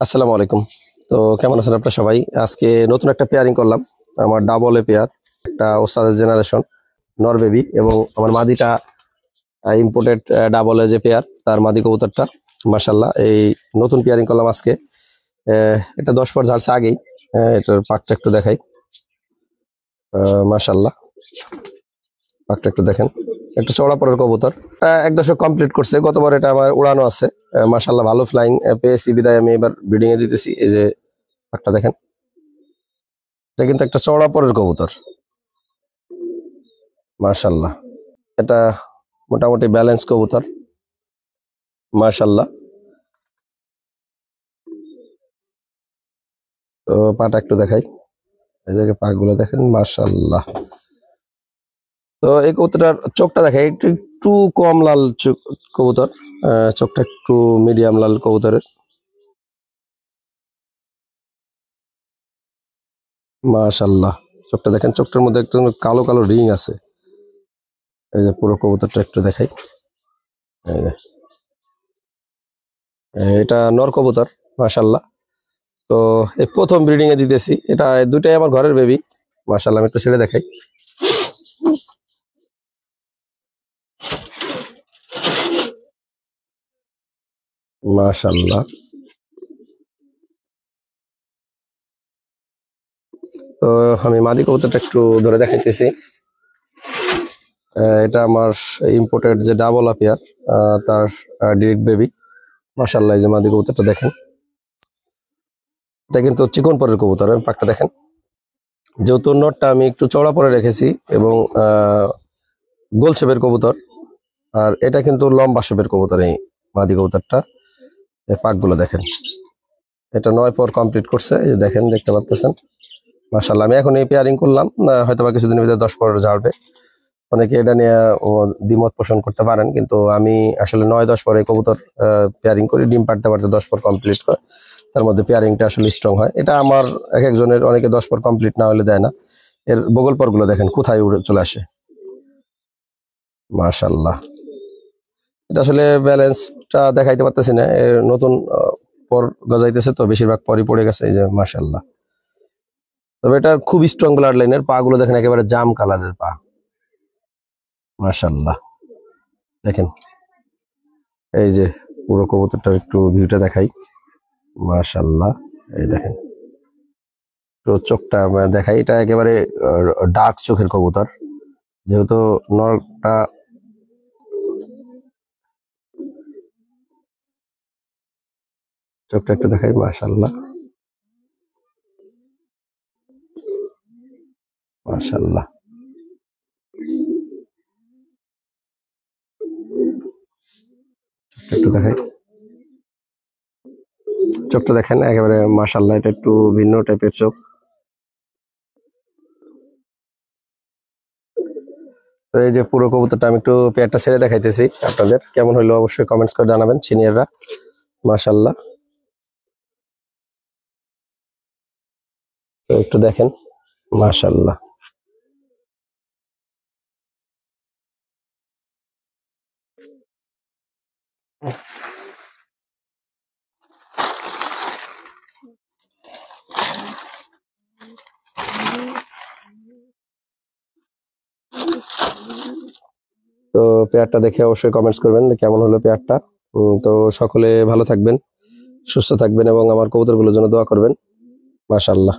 আসসালামু আলাইকুম। তো কেমন আছেন আপনারা সবাই? আজকে নতুন একটা পেয়ারিং করলাম। আমার ডাবল এ পেয়ার, একটা ওস্তাদের জেনারেশন নর বেবি এবং আমার মাদিটা ইম্পোর্টেড ডাবল এ যে পেয়ার তার মাদি কবুতরটা। মাশাআল্লাহ, এই নতুন পেয়ারিং করলাম আজকে। এটা 10 পর ঝাড়ছে আগেই। এটার পাকটা একটু দেখাই। মাশাআল্লাহ, পাকটা একটু দেখেন, একটু চওড়া পরের কবুতর। 1 দশক কমপ্লিট করছে, গতবার এটা আমার উড়ানো আছে। মাশাআল্লাহ, ভালো ফ্লাইং পেয়েছি বিদায় আমি এবার ব্রিডিং এ দিতেছি। এই যে পাকটা দেখেন, এটা কিন্তু একটা চওড়া পরের কবুতর। মাশাআল্লাহ, এটা মোটামুটি ব্যালেন্স কবুতর। মাশাআল্লাহ, তো পাটা একটু দেখাই। এই যে পাগুলো দেখেন, মাশাআল্লাহ। তো এই কবুতরটার চোখটা দেখাই, একটু একটু কম লাল কবুতর। চোখটা একটু মিডিয়াম লাল কবুতরের। মাশাআল্লাহ, চোখটা দেখেন, চোখটার মধ্যে একটু কালো কালো রিং আছে। এই যে পুরো কবুতরটা একটু দেখাই। এই যে, এটা নর কবুতর। মাশাআল্লাহ, তো এই প্রথম ব্রিডিং এ দিতেছি। এটা দুটাই আমার ঘরের বেবি। মাশাআল্লাহ, আমি একটু ছেড়ে দেখাই। মাশাআল্লাহ, তো আমি মাদি কবুতরটা একটু ধরে দেখাইতেছি। এটা আমার ইম্পোর্টেড যে ডাবল আপিয়ার, তার ডিরেক্ট বেবি। মাশাআল্লাহ, এই যে মাদি কবুতরটা দেখেন, এটা কিন্তু চিকন পরের কবুতর। পাকটা দেখেন, যেহেতু নটটা আমি একটু চওড়া পরে রেখেছি এবং গোল শেপের কবুতর, আর এটা কিন্তু লম্বা শেপের কবুতর। এই মাদি কবুতরটা, এই পাকগুলো দেখেন, এটা 9 পর কমপ্লিট করছে। এই যে দেখেন, দেখতে পাচ্ছেন। মাশাআল্লাহ, আমি এখন এই পেয়ারিং করলাম, হয়তো বা কিছুদিনের ভিতরে 10 পর ঝাড়বে। অনেকে এটা নিয়ে দ্বিমত পোষণ করতে পারেন, কিন্তু আমি আসলে 9-10 পরে কবুতর পেয়ারিং করি। ডিম পাড়তে পারতে 10 পর কমপ্লিট করে, তার মধ্যে পেয়ারিংটা আসলে স্ট্রং হয়। এটা আমার এক একজনের, অনেকে 10 পর কমপ্লিট না হলে দেয় না। এর বগল পরগুলো দেখেন কোথায় উড়ে চলে আসে। মাশাআল্লাহ, এটা আসলে ব্যালেন্সটা দেখাইতে পারতেছি না। এর নতুন পর গজাইতেছে, তো বেশিরভাগ পরই পড়ে গেছে। এই যে মাশাআল্লাহ, তবে এটা খুব স্ট্রং ব্লাড লাইনের। পা গুলো দেখেন, একেবারে জাম কালারের পা। মাশাআল্লাহ, দেখেন, এই যে পুরো কবুতরটার একটু ভিউটা দেখাই। মাশাআল্লাহ, এই দেখেন, তো চোখটা দেখাই। এটা একেবারে ডার্ক চোখের কবুতর, যেহেতু নরটা। চোখটা একটু দেখাই। মাশাআল্লাহ, মাশাআল্লাহ, একটু দেখাই। চোখটা দেখেন একেবারে, মাশাআল্লাহ, এটা একটু ভিন্ন টাইপের চোখ। তো এই যে পুরো কবুতরটা আমি একটু পেয়ারটা ছেড়ে দেখাইতেছি আপনাদের। কেমন হইলো অবশ্যই কমেন্টস করে জানাবেন সিনিয়ররা। মাশাআল্লাহ, তো একটু দেখেন। মাশাআল্লাহ, তো পেয়ারটা দেখে অবশ্যই কমেন্টস করবেন কেমন হলো পেয়ারটা। তো সকলে ভালো থাকবেন, সুস্থ থাকবেন এবং আমার কবুতরগুলোর জন্য দোয়া করবেন। মাশাআল্লাহ।